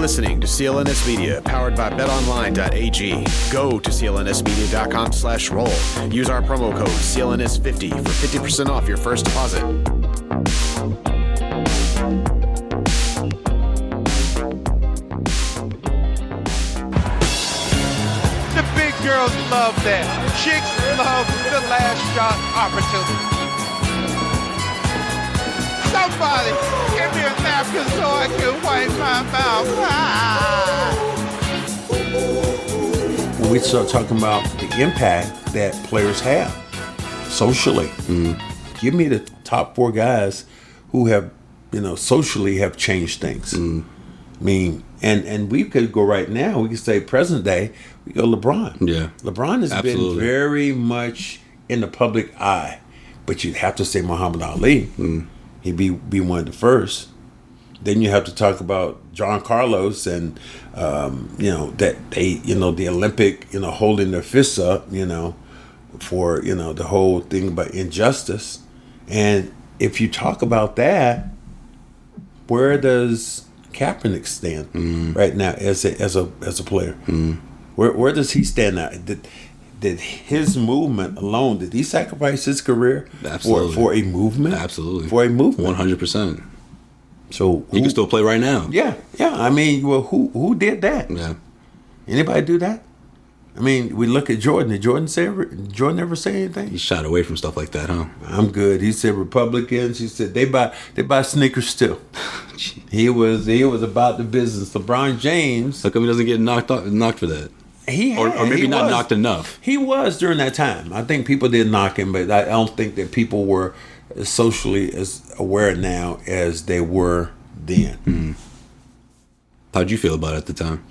listening to CLNS Media, powered by betonline.ag. Go to clnsmedia.com/roll. Use our promo code CLNS50 for 50% off your first deposit. The big girls love that. Chicks love the last shot opportunity. Somebody give me a napkin so I can wipe my mouth. When we start talking about the impact that players have socially, give me the top 4 guys who have, socially have changed things. I mean, and we could go right now. We could say present day. We go LeBron. Yeah, LeBron has been very much in the public eye, but you'd have to say Muhammad Ali. He'd be one of the first. Then you have to talk about John Carlos and that they the Olympic holding their fists up for the whole thing about injustice. And if you talk about that, where does Kaepernick stand right now as a player? Where does he stand now? Did his movement alone, did he sacrifice his career for a movement? Absolutely. For a movement. 100%. So he can still play right now. Yeah. I mean, well, who did that? Yeah. Anybody do that? I mean, we look at Jordan. Did Jordan ever say anything? He shied away from stuff like that, huh? I'm good. He said Republicans. He said they buy Snickers too. He was about the business. LeBron James. How come he doesn't get knocked for that? Or maybe not knocked enough. He was during that time. I think people did knock him, but I don't think that people were socially as aware now as they were then. How'd you feel about it at the time?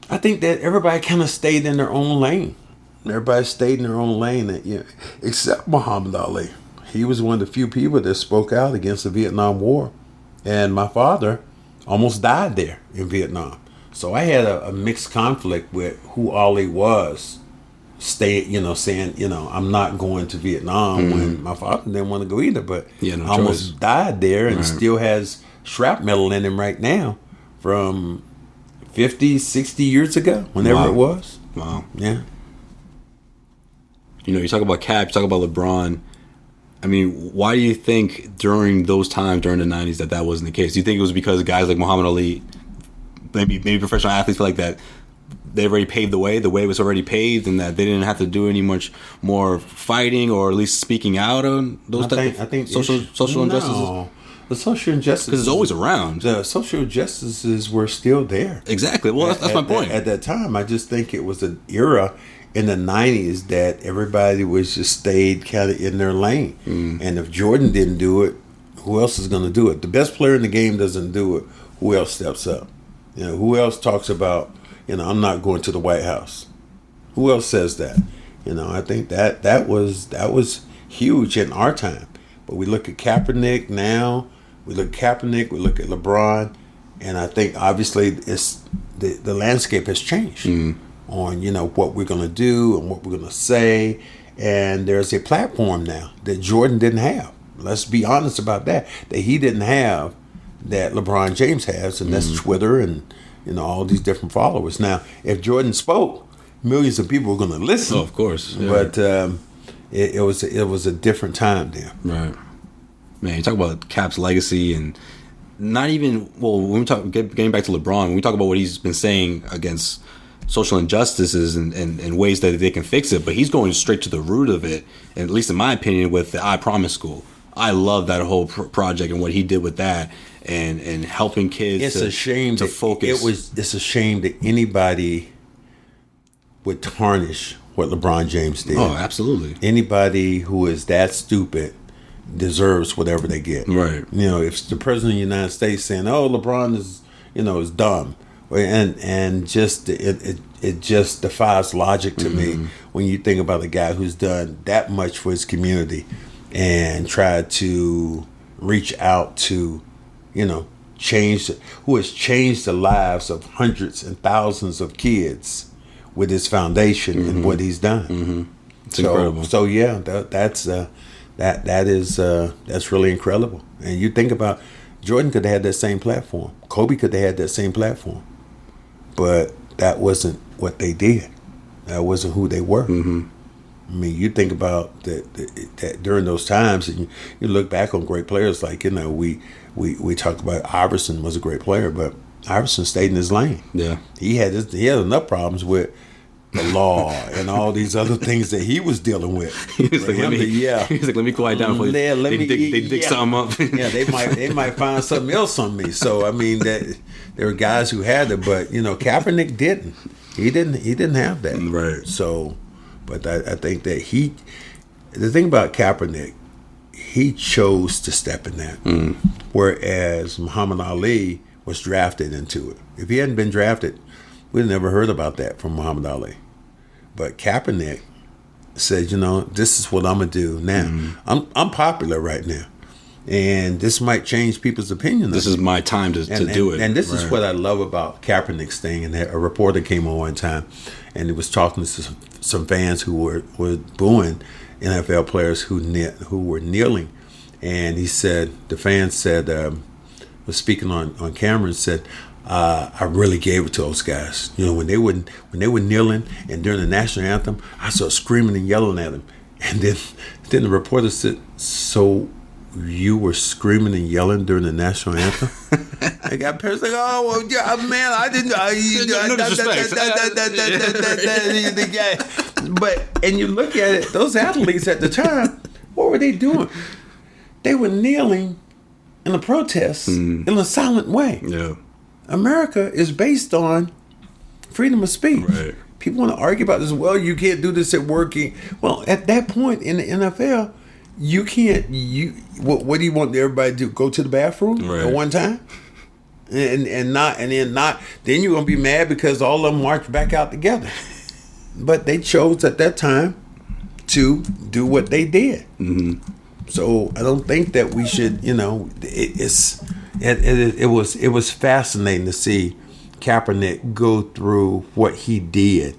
I think that everybody kind of stayed in their own lane. Except Muhammad Ali. He was one of the few people that spoke out against the Vietnam War. And my father almost died there in Vietnam. So I had a mixed conflict with who Ali was, saying, I'm not going to Vietnam when my father didn't want to go either, but almost died there and still has shrapnel in him right now from 50, 60 years ago, whenever it was. Wow. Yeah. You talk about Cap, you talk about LeBron. I mean, why do you think during those times, during the 90s, that wasn't the case? Do you think it was because guys like Muhammad Ali, maybe professional athletes feel like that they already paved the way was already paved, and that they didn't have to do any much more fighting or at least speaking out on those types of social injustices? The social injustices, because it's always around. The social injustices were still there. Exactly. Well, that's my point. At that time, I just think it was an era in the 90s that everybody was just stayed kind of in their lane. And if Jordan didn't do it, who else is going to do it? The best player in the game doesn't do it. Who else steps up? Who else talks about, I'm not going to the White House? Who else says that? I think that was huge in our time. But we look at Kaepernick now. We look at LeBron, and I think obviously it's the landscape has changed on what we're going to do and what we're going to say, and there's a platform now that Jordan didn't have. Let's be honest about that he didn't have that LeBron James has, and that's Twitter and all these different followers. Now, if Jordan spoke, millions of people were going to listen. Oh, of course, yeah. But it was a different time then. Right. Man, you talk about Cap's legacy, and not even when we talk getting back to LeBron, when we talk about what he's been saying against social injustices and ways that they can fix it, but he's going straight to the root of it. And at least in my opinion, with the I Promise School, I love that whole project and what he did with that, and helping kids. It's a shame to focus. It's a shame that anybody would tarnish what LeBron James did. Oh, absolutely. Anybody who is that stupid deserves whatever they get. Right. If the president of the United States saying, "Oh, LeBron is dumb," and just it just defies logic to me when you think about a guy who's done that much for his community and tried to reach out to, who has changed the lives of hundreds and thousands of kids with his foundation and what he's done. It's incredible. So yeah, that's really incredible. And you think about, Jordan could have had that same platform. Kobe could have had that same platform. But that wasn't what they did. That wasn't who they were. Mm-hmm. I mean, you think about that during those times, and you look back on great players like, we talk about Iverson was a great player, but Iverson stayed in his lane. Yeah. He had enough problems with the law and all these other things that he was dealing with. He's like, let me quiet down before they dig something up. Yeah, they might find something else on me. So I mean, that there were guys who had it, but Kaepernick didn't. He didn't have that. Right. So, but I think that the thing about Kaepernick, he chose to step in that, whereas Muhammad Ali was drafted into it. If he hadn't been drafted, we'd never heard about that from Muhammad Ali. But Kaepernick said, this is what I'm gonna do now. I'm popular right now, and this might change people's opinion. This is my time to do it. And this is what I love about Kaepernick's thing. And a reporter came on one time, and he was talking to some fans who were booing NFL players who were kneeling, and he said, the fans said, was speaking on camera and said, I really gave it to those guys. When they were kneeling and during the national anthem, I started screaming and yelling at them. And then the reporter said, "So you were screaming and yelling during the national anthem?" I got parents like, "Oh, well, yeah, man, I didn't." But and you look at it, those athletes at the time, what were they doing? They were kneeling in a protest in a silent way. Yeah. America is based on freedom of speech. Right. People want to argue about this. Well, you can't do this at work. Well, at that point in the NFL, you can't. What do you want everybody to do? Go to the bathroom at one time, and then you're gonna be mad because all of them march back out together. But they chose at that time to do what they did. Mm-hmm. So I don't think that we should. It was fascinating to see Kaepernick go through what he did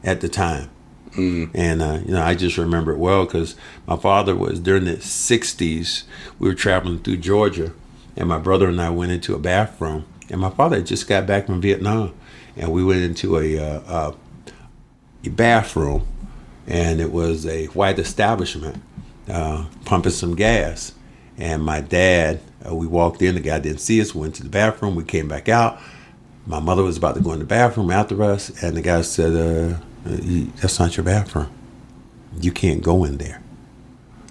at the time. And I just remember it well because my father was during the 60s. We were traveling through Georgia, and my brother and I went into a bathroom, and my father had just got back from Vietnam, and we went into a bathroom, and it was a white establishment pumping some gas. And my dad, we walked in, the guy didn't see us, went to the bathroom, we came back out. My mother was about to go in the bathroom after us, and the guy said, "That's not your bathroom. You can't go in there."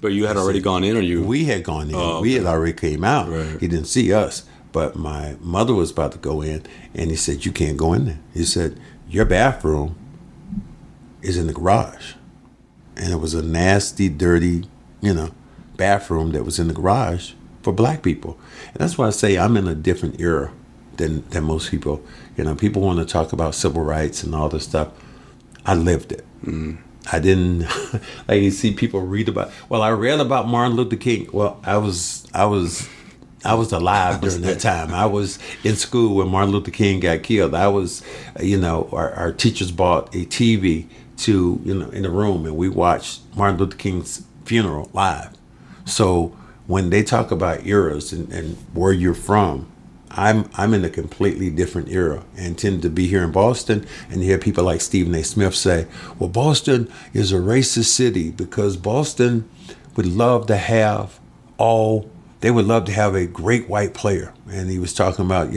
But you had already gone in, or you? We had gone in. Oh, okay. We had already came out. Right. He didn't see us, but my mother was about to go in, and he said, "You can't go in there." He said, "Your bathroom is in the garage," and it was a nasty, dirty, bathroom that was in the garage for black people. And that's why I say I'm in a different era than most people. People want to talk about civil rights and all this stuff. I lived it. I didn't like you see people read about. Well, I read about Martin Luther King. Well, I was alive during that time. I was in school when Martin Luther King got killed. I was, our teachers bought a TV in the room, and we watched Martin Luther King's funeral live. So when they talk about eras and where you're from, I'm in a completely different era and tend to be here in Boston, and you hear people like Stephen A. Smith say, well, Boston is a racist city because Boston would love to have a great white player. And he was talking about,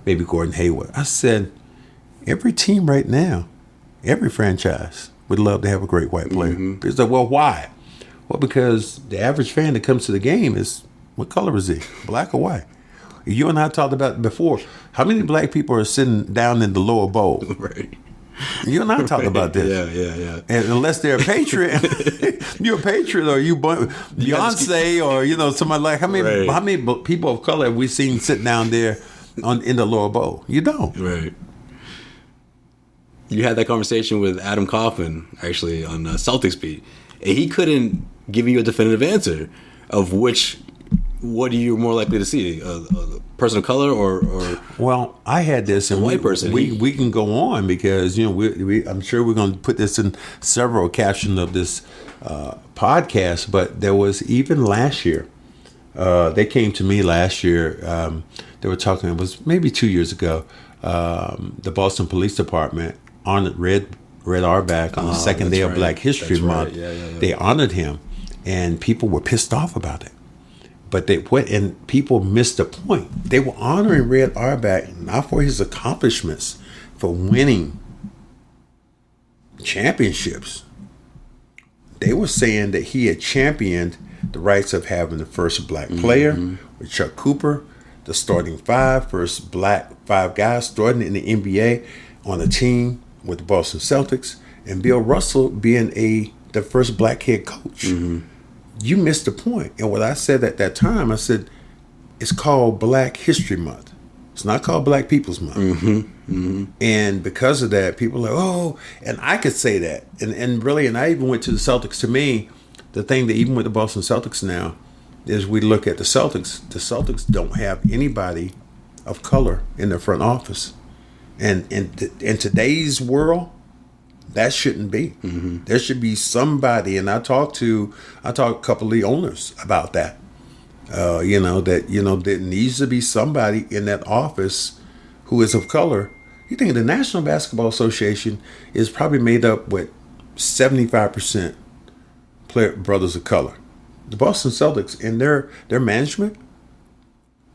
maybe Gordon Hayward. I said, every team right now, every franchise would love to have a great white player. They said, well, why? Well, because the average fan that comes to the game is, what color is he? Black or white? You and I talked about it before. How many black people are sitting down in the lower bowl? Right. You and I talked about this. Yeah. And unless they're a patriot, you're a patriot, or you Beyonce, or somebody like how many people of color have we seen sit down there in the lower bowl? You don't. Right. You had that conversation with Adam Kaufman actually on Celtics Beat, and he couldn't give you a definitive answer of what are you more likely to see, a person of color or well, I had this, and white person. We can go on because I'm sure we're going to put this in several captions of this podcast. But there was even last year, They came to me last year. They were talking, it was maybe 2 years ago. The Boston Police Department honored Red Auerbach on the second day of Black History Month. Yeah. They honored him, and people were pissed off about it. But they went, and people missed the point. They were honoring Red Auerbach not for his accomplishments, for winning championships. They were saying that he had championed the rights of having the first black player with Chuck Cooper, the starting first black five guys starting in the NBA on a team with the Boston Celtics, and Bill Russell being the first black head coach. You missed the point. And what I said at that time, I said, it's called Black History Month. It's not called Black People's Month. And because of that, people are like, oh, and I could say that. And really, and I even went to the Celtics. To me, the thing that even with the Boston Celtics now is we look at the Celtics don't have anybody of color in their front office. And in today's world, that shouldn't be. There should be somebody, and I talked to a couple of the owners about that. There needs to be somebody in that office who is of color. You think the National Basketball Association is probably made up with 75% brothers of color. The Boston Celtics, in their management,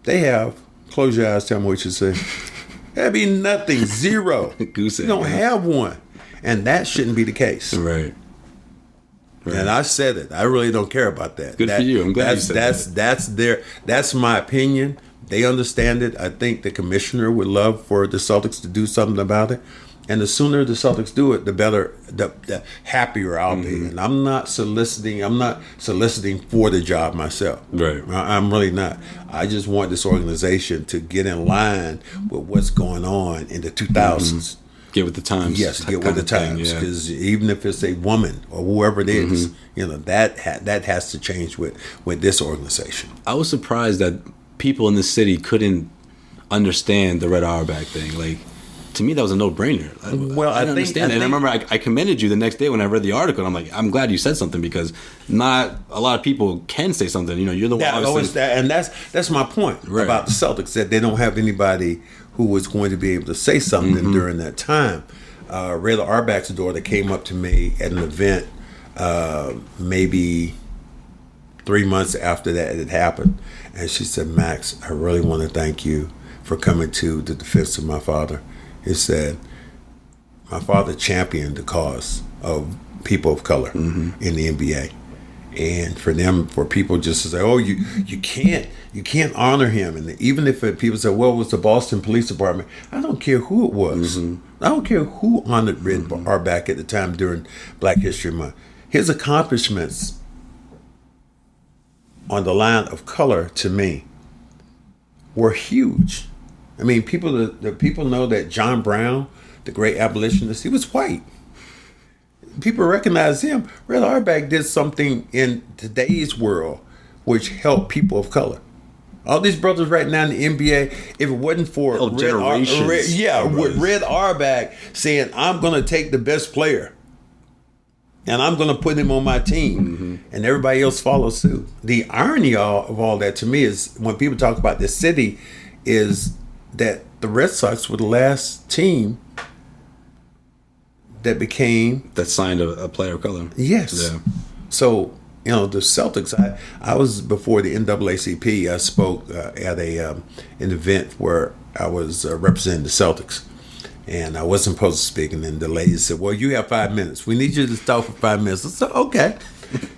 they have, close your eyes, tell me what you say. That'd be nothing, zero. Goose egg, you don't have one. And that shouldn't be the case. Right. And I said it. I really don't care about that. Good for you. I'm glad you said that. That's my opinion. They understand it. I think the commissioner would love for the Celtics to do something about it. And the sooner the Celtics do it, the better, the happier I'll be. And I'm not soliciting for the job myself. Right. I'm really not. I just want this organization to get in line with what's going on in the 2000s. Get with the times. Yes, get with the times. Because even if it's a woman or whoever it is, that has to change with this organization. I was surprised that people in the city couldn't understand the Red Auerbach thing. Like, to me, that was a no-brainer. I didn't understand it. And I remember I commended you the next day when I read the article. And I'm like, I'm glad you said something, because not a lot of people can say something. You're the one. And that's my point about the Celtics, that they don't have anybody who was going to be able to say something during that time. Red Auerbach's daughter came up to me at an event maybe 3 months after that had happened. And she said, Max, I really want to thank you for coming to the defense of my father. He said, my father championed the cause of people of color in the NBA. And for people just to say, oh, you can't honor him. And even if people say, well, it was the Boston Police Department, I don't care who it was. I don't care who honored Red Auerbach at the time during Black History Month. His accomplishments on the line of color, to me, were huge. I mean, people know that John Brown, the great abolitionist, he was white. People recognize him. Red Auerbach did something in today's world which helped people of color. All these brothers right now in the NBA, if it wasn't for Red Auerbach saying, I'm going to take the best player and I'm going to put him on my team, and everybody else follows suit. The irony of all that to me is when people talk about this city is that the Red Sox were the last team that signed a player of color. Yes. Yeah. So, the Celtics, I was before the NAACP, I spoke at an event where I was representing the Celtics. And I wasn't supposed to speak, and then the lady said, well, you have 5 minutes. We need you to talk for 5 minutes. I said, okay.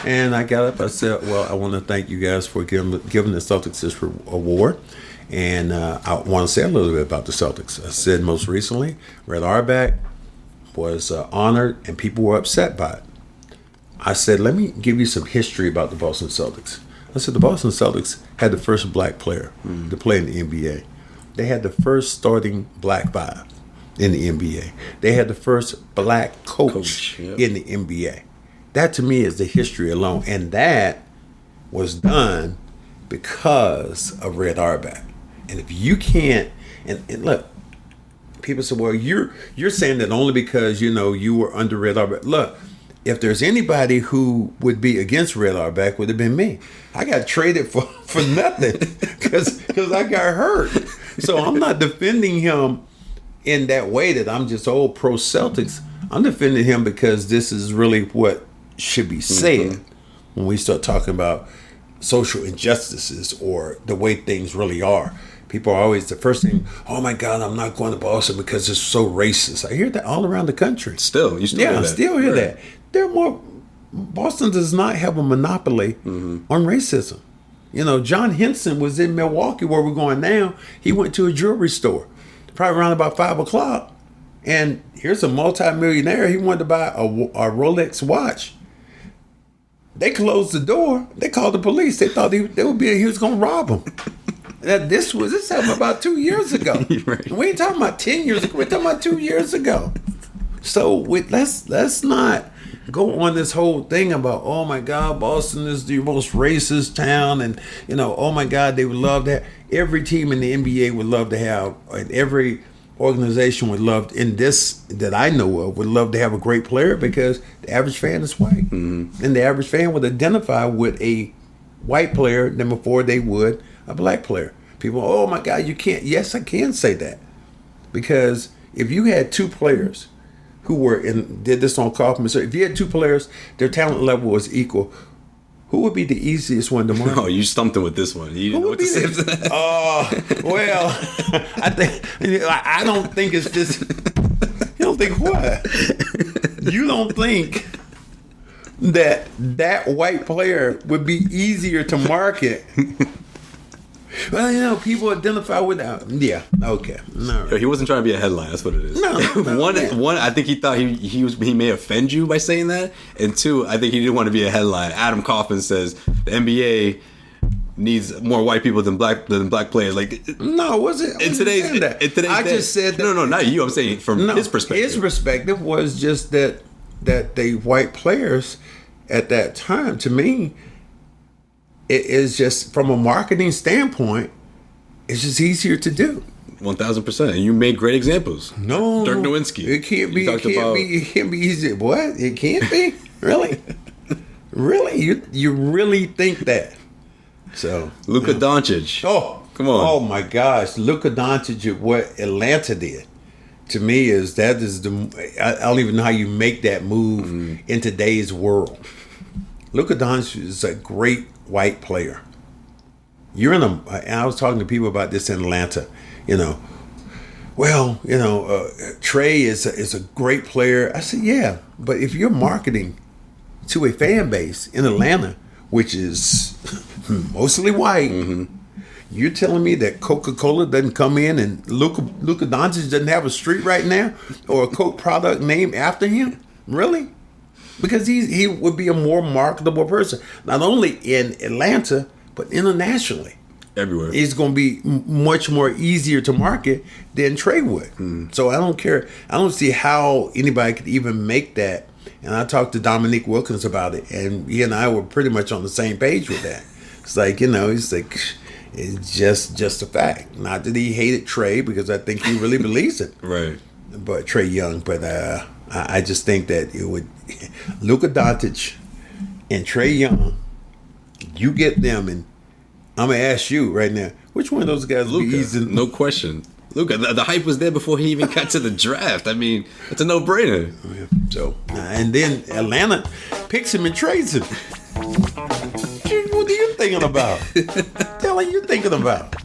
And I got up, I said, well, I want to thank you guys for giving the Celtics this award. And I want to say a little bit about the Celtics. I said most recently, Red Auerbach was honored, and people were upset by it. I said, let me give you some history about the Boston Celtics. I said, the Boston Celtics had the first black player to play in the NBA. They had the first starting black five in the NBA. They had the first black coach in the NBA. That to me is the history alone. And that was done because of Red Auerbach. And if you can't, and look, people say, well, you're saying that only because, you were under Red Auerbach. Look, if there's anybody who would be against Red Auerbach, would have been me. I got traded for nothing because I got hurt. So I'm not defending him in that way that I'm just pro Celtics. I'm defending him because this is really what should be said when we start talking about social injustices or the way things really are. People are always the first thing, oh my God, I'm not going to Boston because it's so racist. I hear that all around the country. You still hear that. I still hear that. Boston does not have a monopoly on racism. You know, John Henson was in Milwaukee where we're going now. He went to a jewelry store, probably around about 5 o'clock. And here's a multimillionaire. He wanted to buy a Rolex watch. They closed the door. They called the police. They thought he was going to rob them. This happened about 2 years ago. Right. We ain't talking about 10 years ago. We're talking about 2 years ago. So let's not go on this whole thing about, oh my God, Boston is the most racist town, and oh my God, they would love that. Every team in the NBA would love to have, and every organization would love, in this that I know of, would love to have a great player because the average fan is white, and the average fan would identify with a white player than before they would a black player. People, oh my God, you can't. Yes, I can say that, because if you had two players who did this on Kaufman, so if you had two players, their talent level was equal, who would be the easiest one to market? Oh, you stumped him with this one. You didn't know what to say. Well, I don't think it's just. You don't think what? You don't think that white player would be easier to market? Well, people identify with that. Yeah, okay. No, he wasn't trying to be a headline. That's what it is. No, one. I think he thought he may offend you by saying that, and two, I think he didn't want to be a headline. Adam Kaufman says the NBA needs more white people than black players. Like, no, was it? In today's I day. Just said that. No, not you. I'm saying from his perspective. His perspective was just that the white players at that time, to me, it is just from a marketing standpoint, it's just easier to do. 1,000%. And you made great examples. No, Dirk Nowitzki. It can't be. It can't be easy. What? It can't be. Really? Really? You really think that? So Luka Doncic. Oh, come on. Oh my gosh, Luka Doncic. What Atlanta did to me is I don't even know how you make that move in today's world. Luka Doncic is a great white player. And I was talking to people about this in Atlanta. Trey is a great player. I said, yeah, but if you're marketing to a fan base in Atlanta, which is mostly white, you're telling me that Coca-Cola doesn't come in and Luka Doncic doesn't have a street right now or a Coke product named after him? Really? Because he would be a more marketable person, not only in Atlanta, but internationally. Everywhere. He's going to be much more easier to market than Trey would. So I don't care. I don't see how anybody could even make that. And I talked to Dominique Wilkins about it, and he and I were pretty much on the same page with that. It's like, he's like, it's just a fact. Not that he hated Trey, because I think he really believes it. Right. But Trey Young, I just think that it would, Luka Doncic and Trey Young, you get them, and I'm going to ask you right now, which one of those guys would be easy? No question. Luka, the hype was there before he even got to the draft. I mean, it's a no-brainer. So, and then Atlanta picks him and trades him. What are you thinking about? What the hell are you thinking about?